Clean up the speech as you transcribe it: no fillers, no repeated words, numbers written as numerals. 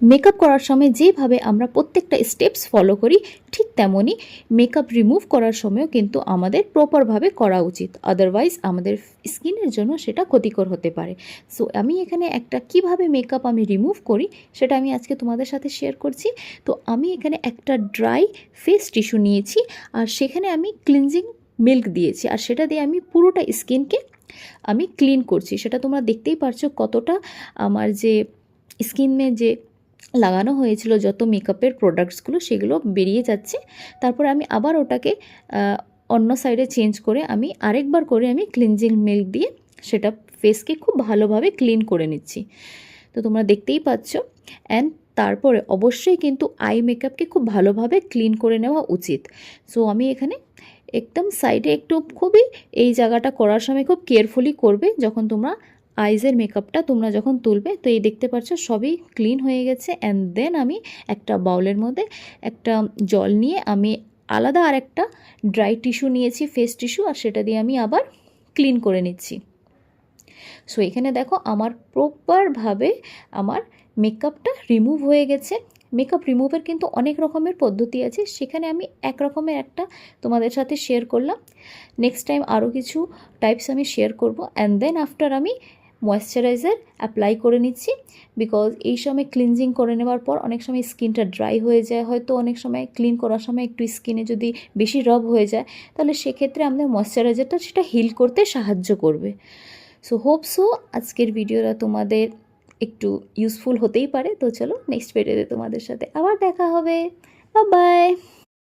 Makeup করার সময় যেভাবে আমরা প্রত্যেকটা স্টেপস ফলো করি ঠিক তেমনই মেকআপ রিমুভ করার সময়ও কিন্তু আমাদের প্রপারভাবে করা উচিত, আদারওয়াইজ আমাদের স্কিনের জন্য সেটা ক্ষতিকর হতে পারে। সো আমি এখানে একটা কিভাবে মেকআপ আমি রিমুভ করি সেটা আমি আজকে তোমাদের সাথে শেয়ার করছি। তো আমি এখানে একটা ড্রাই ফেস টিস্যু নিয়েছি আর সেখানে আমি ক্লিনজিং মিল্ক দিয়েছি আর সেটা দিয়ে আমি পুরোটা স্কিনকে আমি ক্লিন করছি। সেটা তোমরা দেখতেই পারছো কতটা আমার যে স্কিনে যে লাগানো হয়েছিল যত মেকআপের প্রোডাক্টসগুলো সেগুলো বেরিয়ে যাচ্ছে। তারপরে আমি আবার ওটাকে অন্য সাইডে চেঞ্জ করে আমি আরেকবার করে আমি ক্লিনজিং মিল্ক দিয়ে সেটা ফেসকে খুব ভালোভাবে ক্লিন করে নিচ্ছি। তো তোমরা দেখতেই পাচ্ছ। অ্যান্ড তারপরে অবশ্যই কিন্তু আই মেকআপকে খুব ভালোভাবে ক্লিন করে নেওয়া উচিত। সো আমি এখানে একদম সাইডে একটু খুবই এই জায়গাটা করার সময় খুব কেয়ারফুলি করবে যখন তোমরা আইজের মেকআপটা তোমরা যখন তুলবে। তো এই দেখতে পাচ্ছ সবই ক্লিন হয়ে গেছে। অ্যান্ড দেন আমি একটা বাউলের মধ্যে একটা জল নিয়ে আমি আলাদা আর একটা ড্রাই টিস্যু নিয়েছি, ফেস টিস্যু, আর সেটা দিয়ে আমি আবার ক্লিন করে নিচ্ছি। সো এখানে দেখো আমার প্রপারভাবে আমার মেকআপটা রিমুভ হয়ে গেছে। মেকআপ রিমুভের কিন্তু অনেক রকমের পদ্ধতি আছে, সেখানে আমি এক রকমের একটা তোমাদের সাথে শেয়ার করলাম। নেক্সট টাইম আরও কিছু টাইপস আমি শেয়ার করব। অ্যান্ড দেন আফটার আমি ময়েশ্চারাইজার অ্যাপ্লাই করে নিচ্ছি, বিকজ এই সময় ক্লিনজিং করে নেওয়ার পর অনেক সময় স্কিনটা ড্রাই হয়ে যায়, হয়তো অনেক সময় ক্লিন করার সময় একটু স্কিনে যদি বেশি রব হয়ে যায় তাহলে সেক্ষেত্রে আমাদের ময়েশ্চারাইজারটা সেটা হিল করতে সাহায্য করবে। সো হোপ সো আজকের ভিডিওটা তোমাদের একটু ইউজফুল হতেই পারে। তো চলো নেক্সট ভিডিওতে তোমাদের সাথে আবার দেখা হবে। Bye bye.